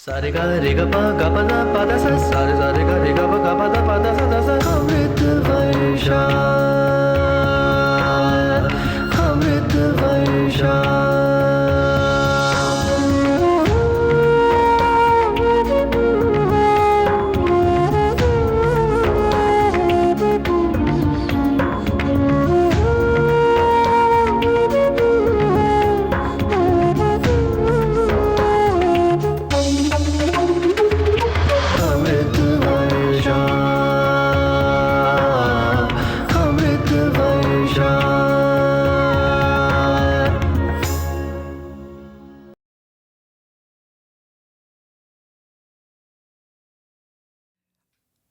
सारे गा रे ग गा प दा पा दा सा सारे सारे गा रे ग गा प दा सा दा सा अमृत वर्षा अमृत वर्षा अमृत वर्षा अमृत वर्षा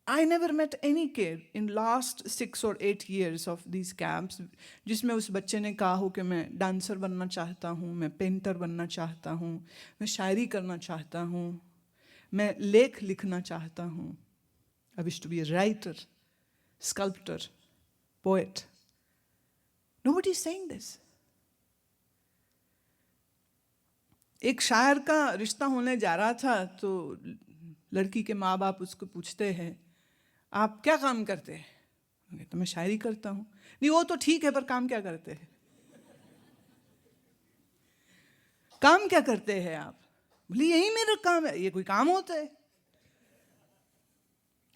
I never met any kid in last 6 or 8 years of these camps जिसमें उस बच्चे ने कहा हो कि मैं डांसर बनना चाहता हूँ, मैं पेंटर बनना चाहता हूँ, मैं शायरी करना चाहता हूँ, मैं लेख लिखना चाहता हूँ. I wish to be a writer, sculptor, poet. Nobody is saying this. एक शायर का रिश्ता होने जा रहा था तो लड़की के माँ बाप उसको पूछते हैं आप क्या काम करते हैं. तो मैं शायरी करता हूँ. नहीं वो तो ठीक है पर काम क्या करते हैं. काम क्या करते हैं आप. बोली यही मेरा काम है. ये कोई काम होता है.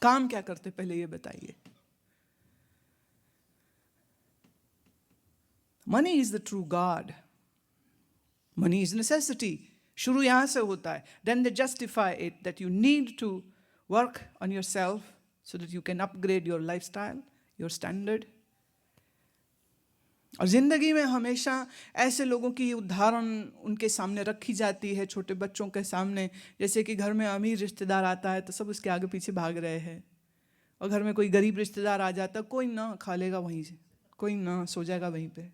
काम क्या करते पहले ये बताइए. Money is the true god. Money is necessity. शुरू यहां से होता है. Then they justify it that you need to work on yourself so that you can upgrade your lifestyle, your standard. और ज़िंदगी में हमेशा ऐसे लोगों की उदाहरण उनके सामने रखी जाती है, छोटे बच्चों के सामने. जैसे कि घर में अमीर रिश्तेदार आता है तो सब उसके आगे पीछे भाग रहे हैं, और घर में कोई गरीब रिश्तेदार आ जाता है, कोई ना खा लेगा वहीं से, कोई ना सो जाएगा वहीं पे.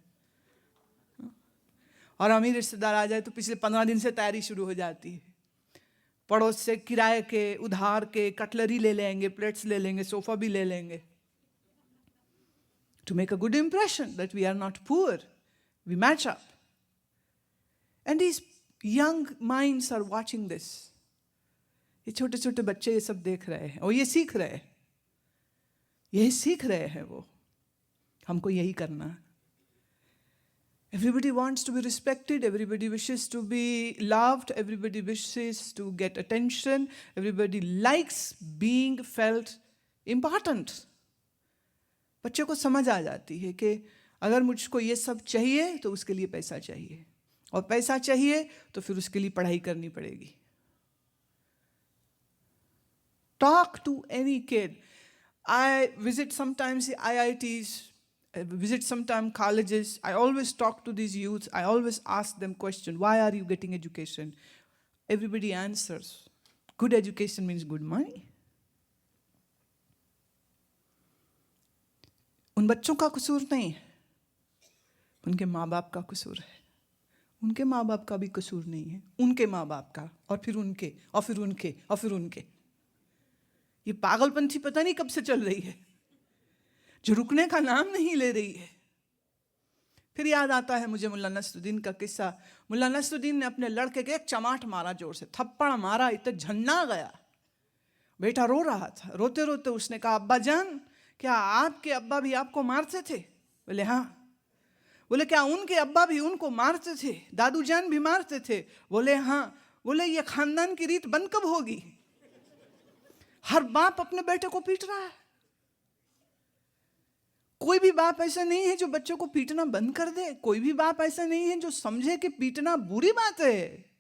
और अमीर रिश्तेदार आ जाए तो पिछले 15 दिन से तैयारी शुरू हो जाती है. पड़ोस से किराए के, उधार के कटलरी ले लेंगे, प्लेट्स ले लेंगे, सोफा भी ले लेंगे. To make a good impression that we are not poor, we match up. And these young minds are watching this. ये छोटे छोटे बच्चे ये सब देख रहे हैं और ये सीख रहे हैं. यही सीख रहे हैं वो. हमको यही करना है. Everybody wants to be respected, everybody wishes to be loved, everybody wishes to get attention, everybody likes being felt important. बच्चे को समझ आ जाती है कि अगर मुझको ये सब चाहिए तो उसके लिए पैसा चाहिए, और पैसा चाहिए तो फिर उसके लिए पढ़ाई करनी पड़ेगी. Talk to any kid. I visit sometimes the IITs, I visit sometimes colleges. I always talk to these youths. I always ask them question, why are you getting education? Everybody answers, good education means good money. उन बच्चों का कसूर नहीं है, उनके माँ बाप का कसूर है. उनके माँ बाप का भी कसूर नहीं है, उनके माँ बाप का, और फिर उनके, और फिर उनके, और फिर उनके. ये पागलपंथी पता नहीं कब से चल रही है, जो रुकने का नाम नहीं ले रही है. फिर याद आता है मुझे मुल्ला नसरुद्दीन का किस्सा. मुल्ला नसरुद्दीन ने अपने लड़के के एक चमाट मारा, जोर से थप्पड़ मारा, इतना झन्ना गया. बेटा रो रहा था. रोते रोते उसने कहा अब्बा जान क्या आपके अब्बा भी आपको मारते थे. बोले हाँ. बोले क्या उनके अब्बा भी उनको मारते थे, दादू जान भी मारते थे. बोले हाँ. बोले ये खानदान की रीत बंद कब होगी. हर बाप अपने बेटे को पीट रहा है. कोई भी बाप ऐसा नहीं है जो बच्चों को पीटना बंद कर दे. कोई भी बाप ऐसा नहीं है जो समझे कि पीटना बुरी बात है.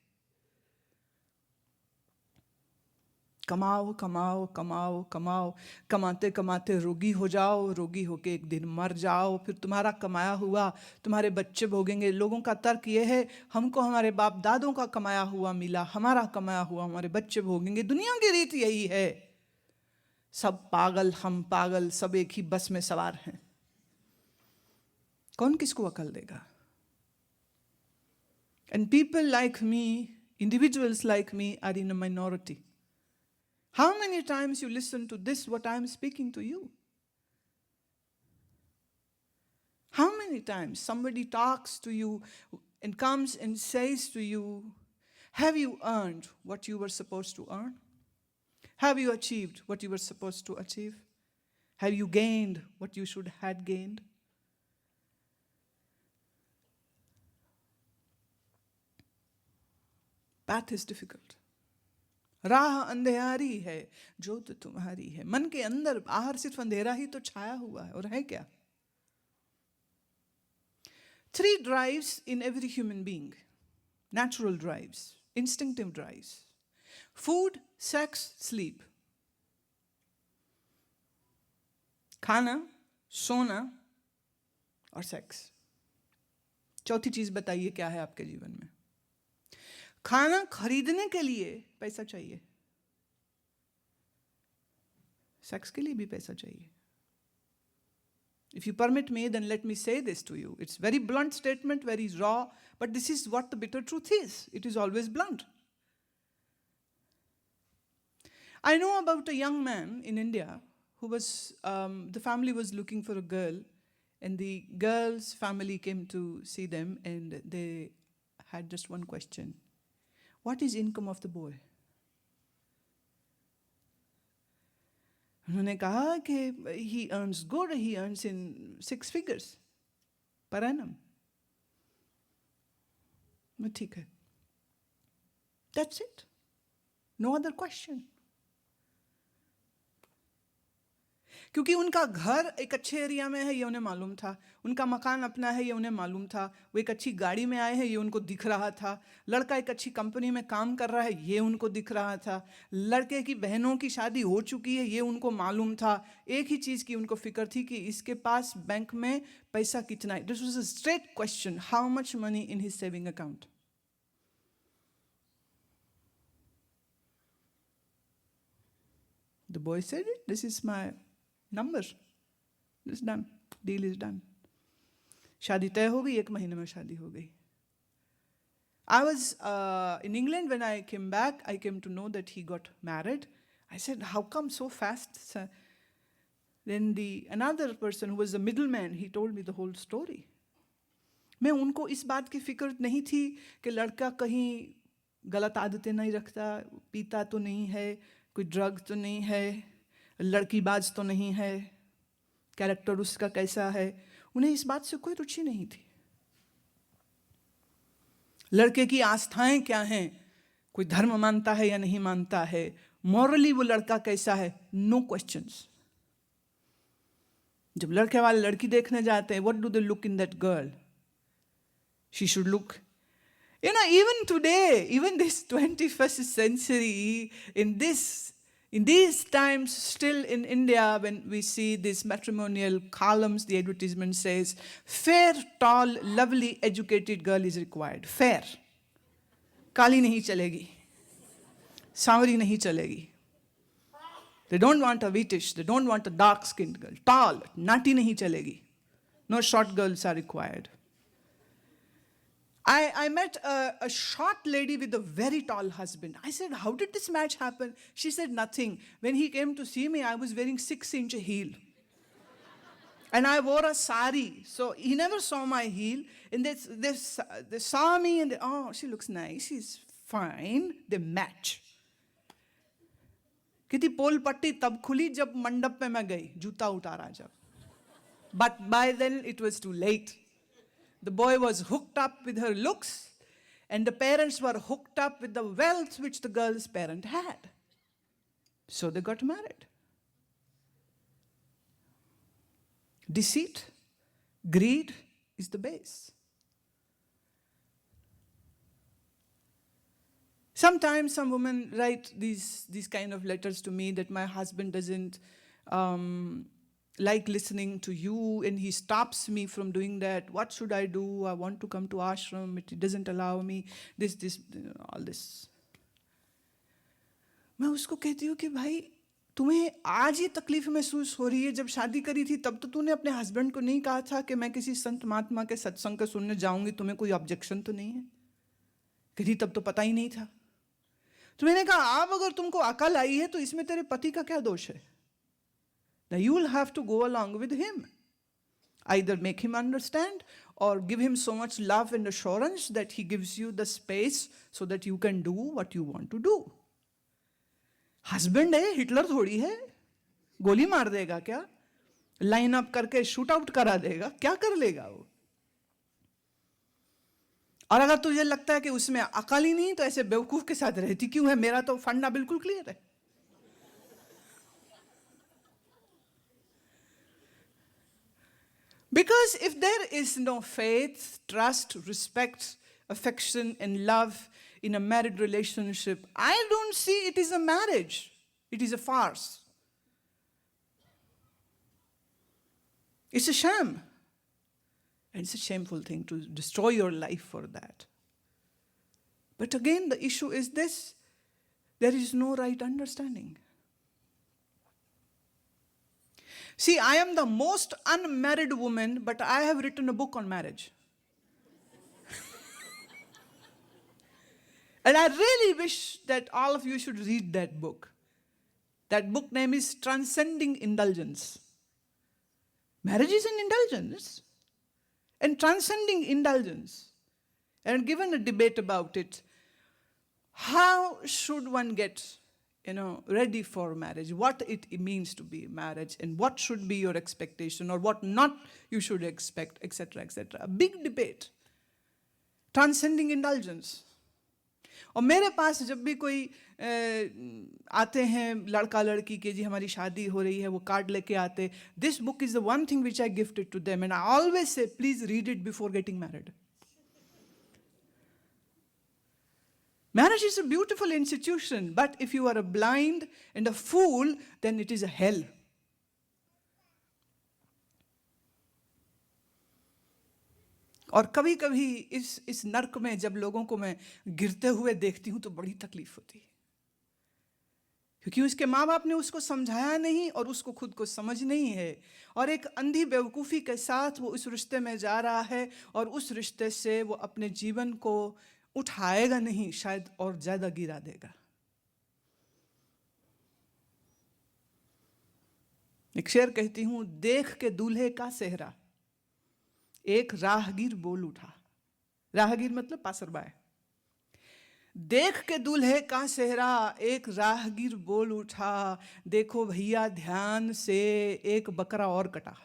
कमाओ कमाओ कमाओ कमाओ, कमाते कमाते रोगी हो जाओ, रोगी होके एक दिन मर जाओ, फिर तुम्हारा कमाया हुआ तुम्हारे बच्चे भोगेंगे. लोगों का तर्क ये है हमको हमारे बाप दादों का कमाया हुआ मिला, हमारा कमाया हुआ हमारे बच्चे भोगेंगे. दुनिया की रीत यही है. सब पागल, हम पागल, सब एक ही बस में सवार हैं. कौन किसको अकल देगा. And people like me, individuals like me are in a minority. How many times you listen to this, what I am speaking to you? How many times somebody talks to you and comes and says to you, Have you earned what you were supposed to earn? Have you achieved what you were supposed to achieve? Have you gained what you should have gained? Path is difficult. राह अंधेरी है, ज्योत तुम्हारी है. मन के अंदर बाहर सिर्फ अंधेरा ही तो छाया हुआ है, और है क्या? 3 drives in every human being. Natural drives, instinctive drives. Food, sex, sleep. खाना, सोना और सेक्स. चौथी चीज बताइए क्या है आपके जीवन में? खाना खरीदने के लिए पैसा चाहिए, सेक्स के लिए भी पैसा चाहिए. If you permit me, then let me say this to you. It's very blunt statement, very raw, but this is what the bitter truth is. It is always blunt. I know about a young man in India who was, the family was looking for a girl, and the girl's family came to see them, and they had just one question. What is income of the boy? उन्होंने कहा कि he earns good, he earns in 6 figures per annum. मैं ठीक है. That's it. No other question. क्योंकि उनका घर एक अच्छे एरिया में है ये उन्हें मालूम था, उनका मकान अपना है ये उन्हें मालूम था, वो एक अच्छी गाड़ी में आए हैं ये उनको दिख रहा था, लड़का एक अच्छी कंपनी में काम कर रहा है ये उनको दिख रहा था, लड़के की बहनों की शादी हो चुकी है ये उनको मालूम था. एक ही चीज़ की उनको फिक्र थी कि इसके पास बैंक में पैसा कितना है. This was a straight question, how much money in his saving account. The boy said it, this is my number. It's done. Deal is done. शादी तय हो गई, 1 महीने में शादी हो गई. I was in England when I came back. I came to know that he got married. I said, how come so fast, sir? Then another person who was the middleman, he told me the whole story. मैं उनको इस बात की फिक्र नहीं थी कि लड़का कहीं गलत आदतें नहीं रखता, पीता तो नहीं है, कोई ड्रग तो नहीं है, लड़की बाज तो नहीं है, कैरेक्टर उसका कैसा है. उन्हें इस बात से कोई रुचि नहीं थी. लड़के की आस्थाएं क्या हैं, कोई धर्म मानता है या नहीं मानता है, मॉरली वो लड़का कैसा है, नो क्वेश्चंस. जब लड़के वाले लड़की देखने जाते हैं, what do they look in that girl? She should look, you know, even today, even this 21st century, in these times, still in India, when we see these matrimonial columns, the advertisement says, fair, tall, lovely, educated girl is required. Fair. काली नहीं चलेगी, सांवरी नहीं चलेगी. They don't want a wheatish, they don't want a dark-skinned girl. Tall, nutty नहीं चलेगी. No short girls are required. I met a short lady with a very tall husband. I said, how did this match happen? She said, nothing. When he came to see me, I was wearing 6-inch heel. And I wore a sari. So he never saw my heel. And they saw me and oh, she looks nice. She's fine. They match. कितनी पोल पट्टी तब खुली जब मंडप में मैं गई, जूता उतारा जब. But by then it was too late. The boy was hooked up with her looks, and the parents were hooked up with the wealth which the girl's parent had. So they got married. Deceit, greed is the base. Sometimes some women write these kind of letters to me that my husband doesn't like listening to you and he stops me from doing that. What should I do? I want to come to ashram, it doesn't allow me. This, all this. मैं उसको कहती हूँ कि भाई तुम्हें आज ये तकलीफ महसूस हो रही है, जब शादी करी थी तब तो तूने अपने हस्बैंड को नहीं कहा था कि मैं किसी संत महात्मा के सत्संग का सुनने जाऊंगी, तुम्हें कोई ऑब्जेक्शन तो नहीं है? कहती तब तो पता ही नहीं था. तो मैंने कहा अब अगर तुमको अकल आई है तो इसमें तेरे पति का क्या दोष है? Now you will have to go along with him. Either make him understand or give him so much love and assurance that he gives you the space so that you can do what you want to do. Husband है, Hitler थोड़ी है, गोली मार देगा क्या, line up करके shoot out करा देगा, क्या कर लेगा वो? और अगर तुझे लगता है कि उसमें अकल ही नहीं तो ऐसे बेवकूफ के साथ रहती क्यों है? मेरा तो फंडा बिल्कुल क्लियर है. Because if there is no faith, trust, respect, affection, and love in a married relationship, I don't see it is a marriage. It is a farce. It's a sham. And it's a shameful thing to destroy your life for that. But again, the issue is this: there is no right understanding. See, I am the most unmarried woman, but I have written a book on marriage. And I really wish that all of you should read that book. That book name is Transcending Indulgence. Marriage is an indulgence. And transcending indulgence. And given a debate about it, how should one get ready for marriage, what it means to be marriage, and what should be your expectation or what not you should expect, etc., etc. A big debate. Transcending indulgence. और मेरे पास जब भी कोई आते हैं लड़का लड़की के जी हमारी शादी हो रही है, वो कार्ड लेके आते, this book is the one thing which I gifted to them and I always say please read it before getting married. Marriage is a beautiful institution, but if you are a blind and a fool, then it is a hell. और कभी कभी इस नर्क में जब लोगों को मैं गिरते हुए देखती हूं तो बड़ी तकलीफ होती है, क्योंकि उसके माँ बाप ने उसको समझाया नहीं और उसको खुद को समझ नहीं है, और एक अंधी बेवकूफ़ी के साथ वो उस रिश्ते में जा रहा है और उस रिश्ते से वो अपने जीवन को उठाएगा नहीं, शायद और ज्यादा गिरा देगा. एक शेर कहती हूं, देख के दूल्हे का सेहरा एक राहगीर बोल उठा. राहगीर मतलब पासरबाई. देख के दूल्हे का सेहरा एक राहगीर बोल उठा, देखो भैया ध्यान से एक बकरा और कटा.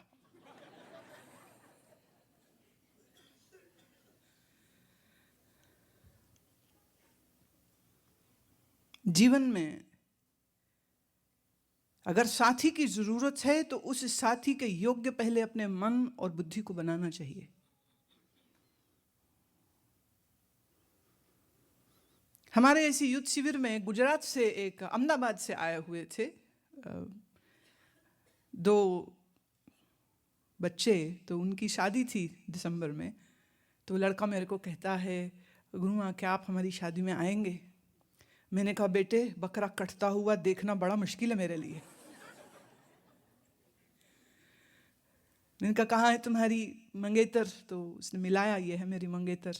जीवन में अगर साथी की जरूरत है तो उस साथी के योग्य पहले अपने मन और बुद्धि को बनाना चाहिए. हमारे ऐसी युद्ध शिविर में गुजरात से एक अहमदाबाद से आए हुए थे 2 बच्चे, तो उनकी शादी थी दिसंबर में. तो लड़का मेरे को कहता है, गुरुमा क्या आप हमारी शादी में आएंगे? मैंने कहा बेटे बकरा कटता हुआ देखना बड़ा मुश्किल है मेरे लिए. मैंने कहा कहाँ है तुम्हारी मंगेतर? तो उसने मिलाया, ये है मेरी मंगेतर.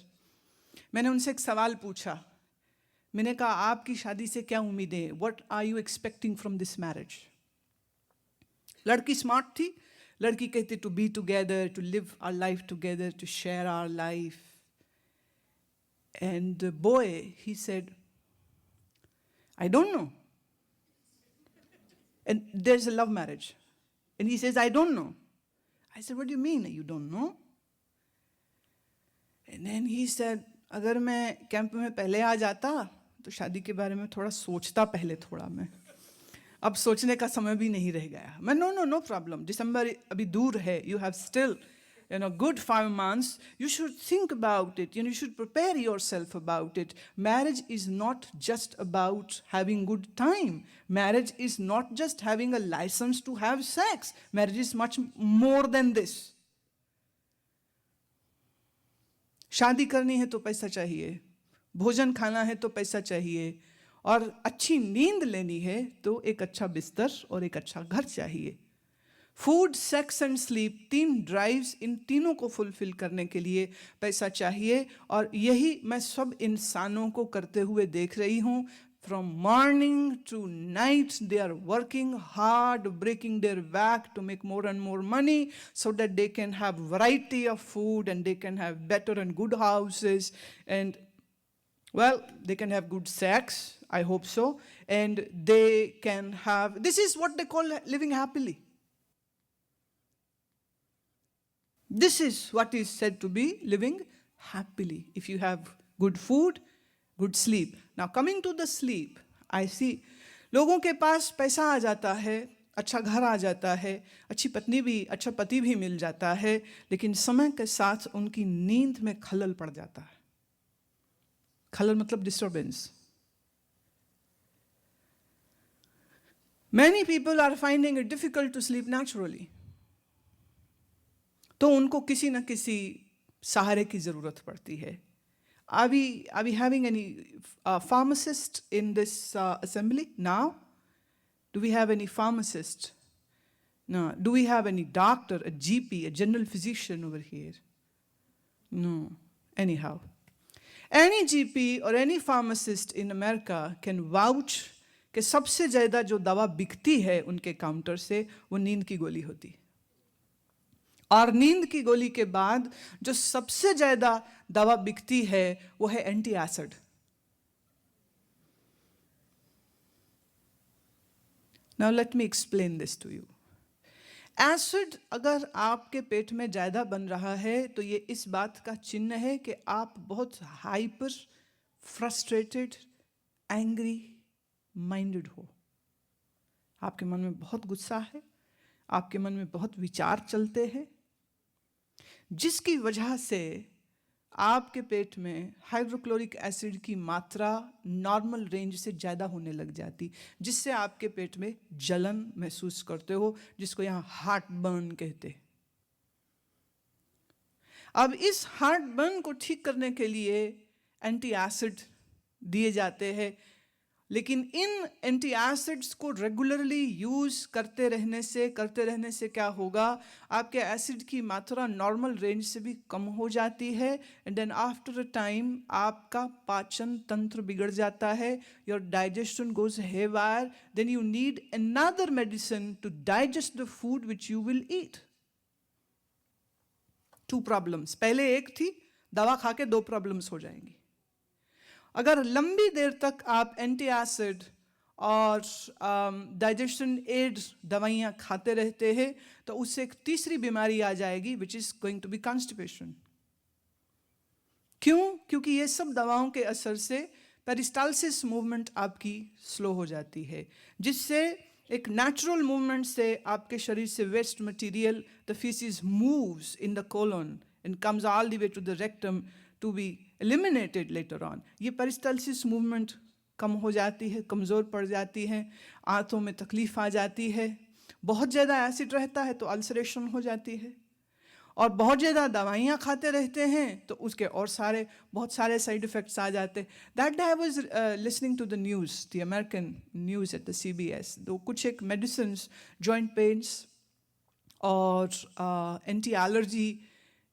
मैंने उनसे एक सवाल पूछा. मैंने कहा आपकी शादी से क्या उम्मीदें? What are you expecting from this marriage? लड़की स्मार्ट थी. लड़की कहती to be together, to live our life together, to share our life. And the boy he said I don't know. And there's a love marriage. And he says, I don't know. I said, what do you mean you don't know? And then he said, अगर मैं camp में पहले आ जाता तो शादी के बारे में थोड़ा सोचता पहले थोड़ा मैं. अब सोचने का समय भी नहीं रह गया. मैं नो प्रॉब्लम, दिसंबर अभी दूर है. You have still good 5 months. You should think about it. You should prepare yourself about it. Marriage is not just about having good time. Marriage is not just having a license to have sex. Marriage is much more than this. शादी करनी है तो पैसा चाहिए, भोजन खाना है तो पैसा चाहिए, और अच्छी नींद लेनी है तो एक अच्छा बिस्तर और एक अच्छा घर चाहिए. Food, sex and sleep, 3 drives, इन तीनों को फुलफिल करने के लिए पैसा चाहिए. और यही मैं सब इंसानों को करते हुए देख रही हूँ. From morning to night, they are working hard, breaking their back to make more and more money so that they can have variety of food and they can have better and good houses and, well, they can have good sex, I hope so, and they can have, this is what they call living happily. This is what is said to be living happily. If you have good food, good sleep. Now coming to the sleep, I see लोगों के पास पैसा आ जाता है, अच्छा घर आ जाता है, अच्छी पत्नी भी, अच्छा पति भी मिल जाता है, लेकिन समय के साथ उनकी नींद में खलल पड़ जाता है. खलल मतलब disturbance. Many people are finding it difficult to sleep naturally. तो उनको किसी न किसी सहारे की जरूरत पड़ती है. Are we having any pharmacist in this assembly now? Do we have any pharmacist? No. Do we have any doctor, a GP, a general physician over here? No. Anyhow, any GP or any pharmacist in America can vouch कि सबसे ज़्यादा जो दवा बिकती है उनके counter से वो नींद की गोली होती है. और नींद की गोली के बाद जो सबसे ज़्यादा दवा बिकती है वो है anti acid. Now let me explain this to you. Acid अगर आपके पेट में ज़्यादा बन रहा है तो ये इस बात का चिन्ह है कि आप बहुत हाइपर, फ्रस्ट्रेटेड, एंग्री माइंडेड हो. आपके मन में बहुत गुस्सा है, आपके मन में बहुत विचार चलते हैं, जिसकी वजह से आपके पेट में हाइड्रोक्लोरिक एसिड की मात्रा नॉर्मल रेंज से ज़्यादा होने लग जाती, जिससे आपके पेट में जलन महसूस करते हो, जिसको यहाँ हार्ट बर्न कहते हैं. अब इस हार्ट बर्न को ठीक करने के लिए एंटी एसिड दिए जाते हैं, लेकिन इन एंटी एसिड्स को रेगुलरली यूज़ करते रहने से क्या होगा, आपके एसिड की मात्रा नॉर्मल रेंज से भी कम हो जाती है. And then after a time आपका पाचन तंत्र बिगड़ जाता है, your digestion goes haywire, then you need another medicine to digest the food which you will eat. 2 problems. पहले एक थी, दवा खा के 2 प्रॉब्लम्स हो जाएंगी. अगर लंबी देर तक आप एंटी एसिड और डाइजेशन एड दवाइयाँ खाते रहते हैं तो उससे एक तीसरी बीमारी आ जाएगी which is going to be constipation. क्यों? क्योंकि ये सब दवाओं के असर से पेरिस्टालसिस मूवमेंट आपकी स्लो हो जाती है, जिससे एक नेचुरल मूवमेंट से आपके शरीर से waste material, the feces moves in the colon and comes all the way to the rectum to be eliminated later on. ये पेरिस्टालसिस मूवमेंट कम हो जाती है, कमज़ोर पड़ जाती है, आंतों में तकलीफ आ जाती है. बहुत ज़्यादा एसिड रहता है तो अल्सरेशन हो जाती है, और बहुत ज़्यादा दवाइयाँ खाते रहते हैं तो उसके और बहुत सारे साइड इफ़ेक्ट्स आ जाते हैं. That day I was listening to the news, the American news at the CBS. तो कुछ एक मेडिसिन्स, जॉइंट पेन्स और एंटी एलर्जी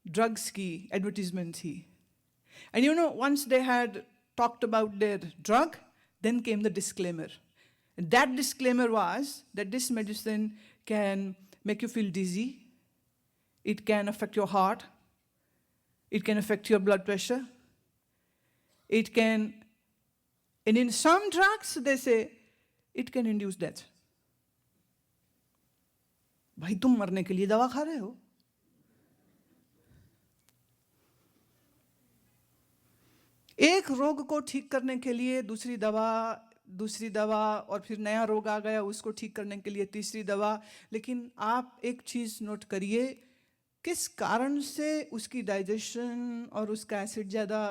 ड्रग्स की एडवर्टीजमेंट थी. And you know, once they had talked about their drug, then came the disclaimer. And that disclaimer was that this medicine can make you feel dizzy, it can affect your heart, it can affect your blood pressure, it can, and in some drugs, they say, it can induce death. भाई तुम मरने के लिए दवा खा रहे हो. एक रोग को ठीक करने के लिए दूसरी दवा और फिर नया रोग आ गया, उसको ठीक करने के लिए तीसरी दवा. लेकिन आप एक चीज़ नोट करिए, किस कारण से उसकी डाइजेशन और उसका एसिड ज़्यादा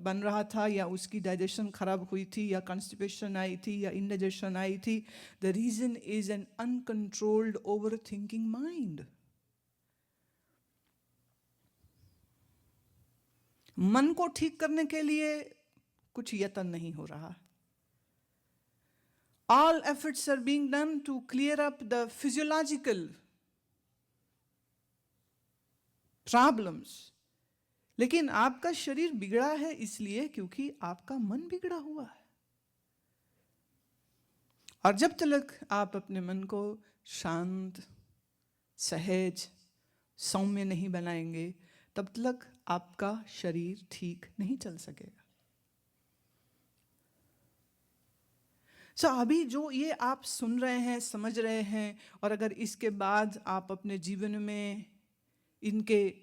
बन रहा था, या उसकी डाइजेशन खराब हुई थी, या कॉन्स्टिपेशन आई थी, या इंडाइजेशन आई थी. The reason is an uncontrolled over thinking mind. मन को ठीक करने के लिए कुछ यत्न नहीं हो रहा. All efforts are being done to clear up the physiological problems. लेकिन आपका शरीर बिगड़ा है इसलिए क्योंकि आपका मन बिगड़ा हुआ है. और जब तक आप अपने मन को शांत, सहज, सौम्य नहीं बनाएंगे, तब तक आपका शरीर ठीक नहीं चल सकेगा। अभी जो ये आप सुन रहे हैं, समझ रहे हैं, और अगर इसके बाद आप अपने जीवन में इनके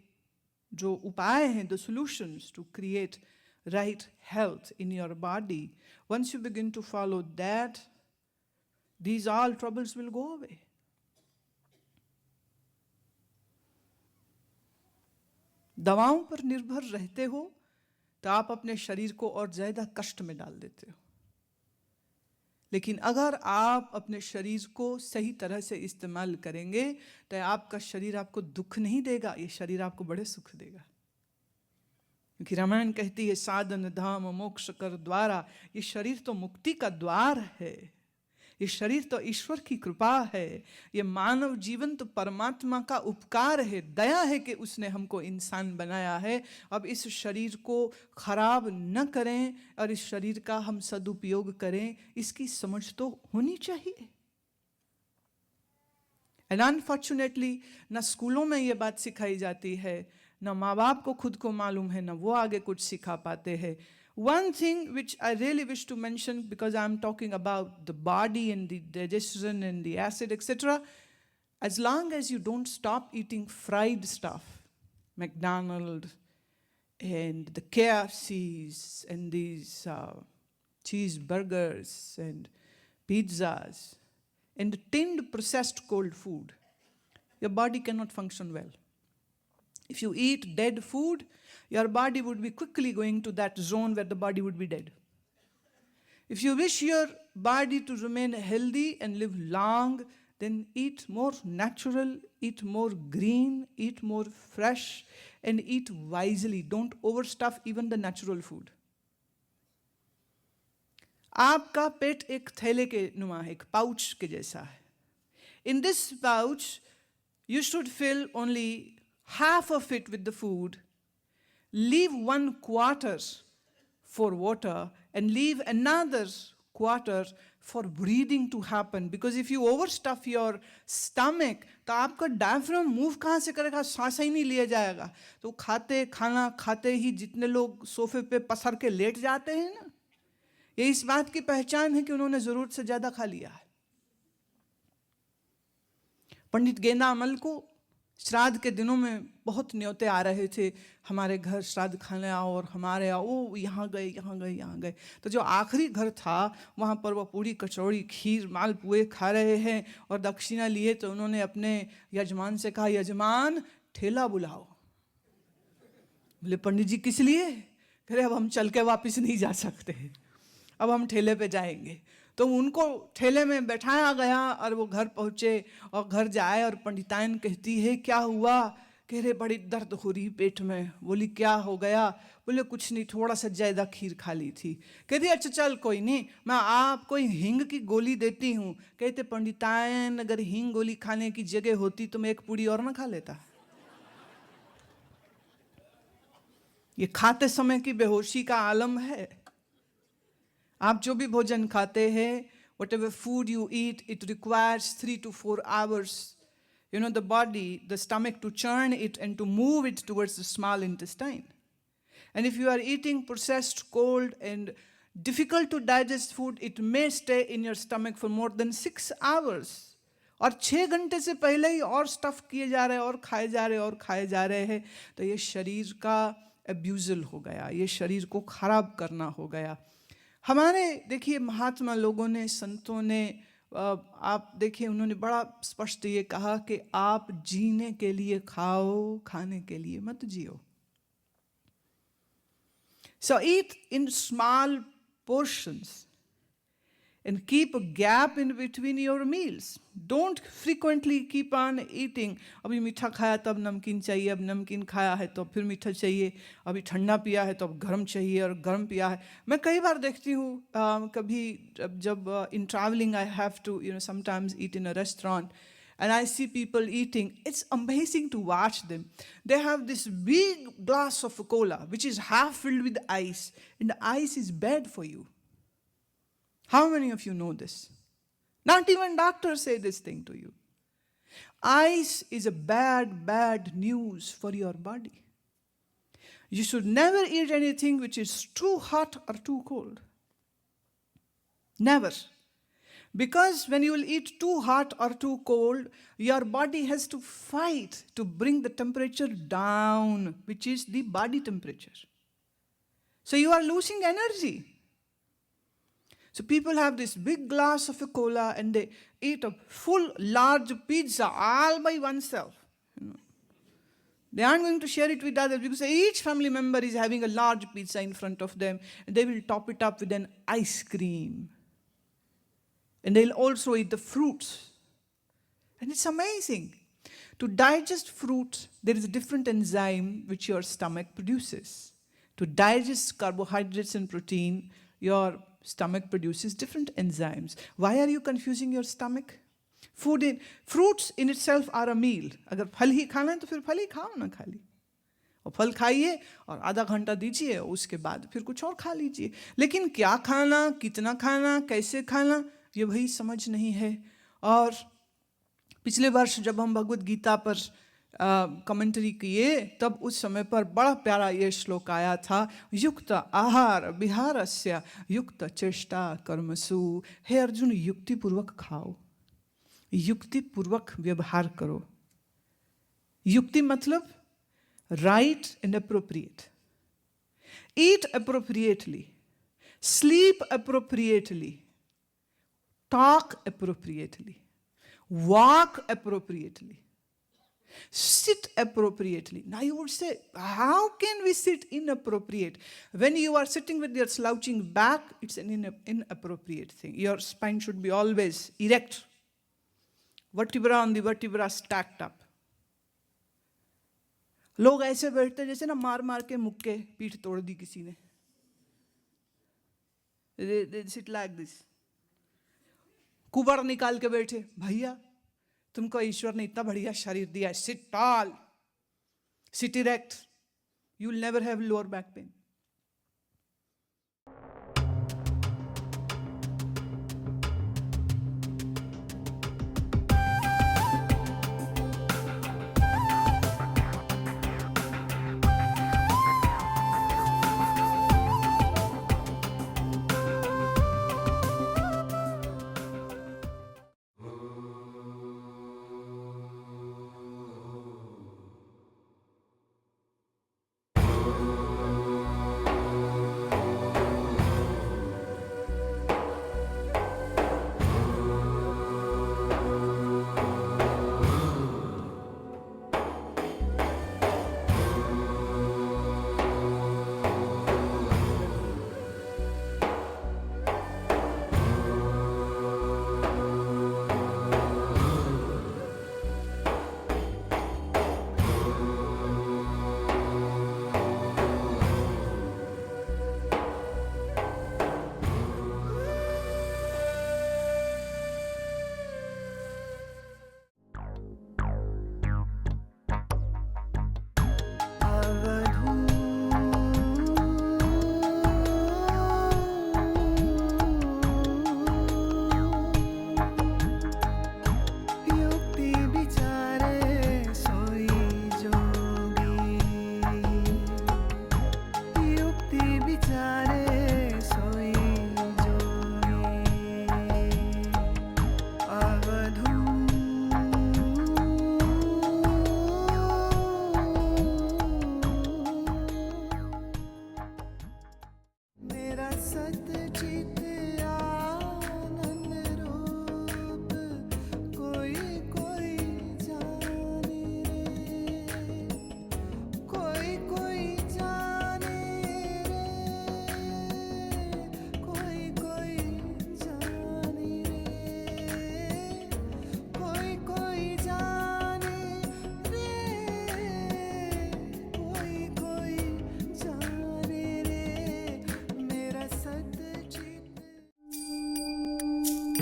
जो उपाय हैं, the solutions to create right health in your body, once you begin to follow that, these all troubles will go away. दवाओं पर निर्भर रहते हो तो आप अपने शरीर को और ज्यादा कष्ट में डाल देते हो। लेकिन अगर आप अपने शरीर को सही तरह से इस्तेमाल करेंगे तो आपका शरीर आपको दुख नहीं देगा, ये शरीर आपको बड़े सुख देगा। क्योंकि रामायण कहती है साधन धाम मोक्ष कर द्वारा, ये शरीर तो मुक्ति का द्वार है, ये शरीर तो ईश्वर की कृपा है, ये मानव जीवन तो परमात्मा का उपकार है, दया है कि उसने हमको इंसान बनाया है। अब इस शरीर को खराब न करें और इस शरीर का हम सदुपयोग करें, इसकी समझ तो होनी चाहिए। एंड अनफॉर्चुनेटली ना स्कूलों में ये बात सिखाई जाती है, ना माँ बाप को खुद को मालूम है, ना वो आगे कुछ सिखा पाते हैं। One thing which I really wish to mention, because I'm talking about the body and the digestion and the acid, etc. As long as you don't stop eating fried stuff, McDonald's and the KFCs and these cheeseburgers and pizzas and tinned processed cold food, your body cannot function well. If you eat dead food, your body would be quickly going to that zone where the body would be dead. If you wish your body to remain healthy and live long, then eat more natural, eat more green, eat more fresh, and eat wisely. Don't overstuff even the natural food. आपका पेट एक थैले के नुमा है, एक pouch के जैसा है. In this pouch, you should fill only half of it with the food, leave 1/4 for water, and leave another quarter for breathing to happen. Because if you overstuff your stomach, तो आपका diaphragm move कहाँ से करेगा, सांस ही नहीं लिया जाएगा. तो खाना खाते ही जितने लोग सोफे पे पसर के लेट जाते हैं ना, ये इस बात की पहचान है कि उन्होंने जरूरत से ज्यादा खा लिया है. पंडित गेंदा अमल को श्राद्ध के दिनों में बहुत न्योते आ रहे थे, हमारे घर श्राद्ध खाने आओ और हमारे आओ, वो यहाँ गए यहाँ गए यहाँ गए. तो जो आखिरी घर था वहाँ पर वो पूरी कचौड़ी खीर मालपुए खा रहे हैं और दक्षिणा लिए. तो उन्होंने अपने यजमान से कहा, यजमान ठेला बुलाओ. बोले पंडित जी किस लिए? कह रहे अब हम चल के वापिस नहीं जा सकते, अब हम ठेले पे जाएंगे. तो उनको ठेले में बैठाया गया और वो घर पहुँचे और घर जाए और पंडिताइन कहती है क्या हुआ? कह रहे बड़ी दर्द हो रही पेट में. बोली क्या हो गया? बोले कुछ नहीं, थोड़ा सा ज़्यादा खीर खा ली थी. कहती अच्छा चल कोई नहीं, मैं आपको हींग की गोली देती हूँ. कहते पंडिताइन अगर हींग गोली खाने की जगह होती तो मैं एक पूड़ी और ना खा लेता. ये खाते समय की बेहोशी का आलम है. आप जो भी भोजन खाते हैं, whatever food you eat, it requires 3 to 4 hours, the body, the stomach to churn it and to move it towards the small intestine. And if you are eating processed, cold and difficult to digest food, it may stay in your stomach for more than 6 hours. और 6 घंटे से पहले ही और stuff किए जा रहे हैं और खाए जा रहे हैं और खाए जा रहे हैं. तो ये शरीर का अब्यूजल हो गया, ये शरीर को खराब करना हो गया. हमारे देखिए महात्मा लोगों ने, संतों ने, आप देखिए उन्होंने बड़ा स्पष्ट ये कहा कि आप जीने के लिए खाओ, खाने के लिए मत जियो. So eat in small portions and keep a gap in between your meals. Don't frequently keep on eating. अभी मीठा खाया तब नमकीन चाहिए, अब नमकीन खाया है तो फिर मीठा चाहिए, अभी ठंडा पिया है तो अब गर्म चाहिए और गर्म पिया है. मैं कई बार देखती हूँ, कभी जब in traveling I have to sometimes eat in a restaurant and I see people eating. It's amazing to watch them. They have this big glass of cola which is half filled with ice, and the ice is bad for you. How many of you know this? Not even doctors say this thing to you. Ice is a bad news for your body. You should never eat anything which is too hot or too cold. Never. Because when you will eat too hot or too cold, your body has to fight to bring the temperature down, which is the body temperature. So you are losing energy. So people have this big glass of a cola and they eat a full large pizza all by oneself. They aren't going to share it with others because each family member is having a large pizza in front of them and they will top it up with an ice cream. And they'll also eat the fruits. And it's amazing. To digest fruit, there is a different enzyme which your stomach produces. To digest carbohydrates and protein, your stomach produces different enzymes. Why are you confusing your stomach? Fruits in itself are a meal. अगर फल ही खाना है तो फिर फल ही खाओ ना खाली. और फल खाइए और आधा घंटा दीजिए उसके बाद फिर कुछ और खा लीजिए. लेकिन क्या खाना, कितना खाना, कैसे खाना, ये वही समझ नहीं है. और पिछले वर्ष जब हम भगवद गीता पर कमेंट्री किए तब उस समय पर बड़ा प्यारा ये श्लोक आया था, युक्त आहार विहारस्य युक्त चेष्टा कर्मसु. हे अर्जुन, युक्तिपूर्वक खाओ, युक्तिपूर्वक व्यवहार करो. युक्ति मतलब right and appropriate. Eat appropriately, sleep appropriately, talk appropriately, walk appropriately, sit appropriately. Now you would say, how can we sit inappropriate? When you are sitting with your slouching back, it's an inappropriate thing. Your spine should be always erect. Vertebra on the vertebra stacked up. लोग ऐसे बैठते जैसे ना मार मार के मुक्के पीठ तोड़ दी किसी ने. They sit like this. कुबड़ निकाल के बैठे. भैया, तुमको ईश्वर ने इतना बढ़िया शरीर दिया है. Sit tall, sit erect. You will never have lower back pain.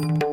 thank you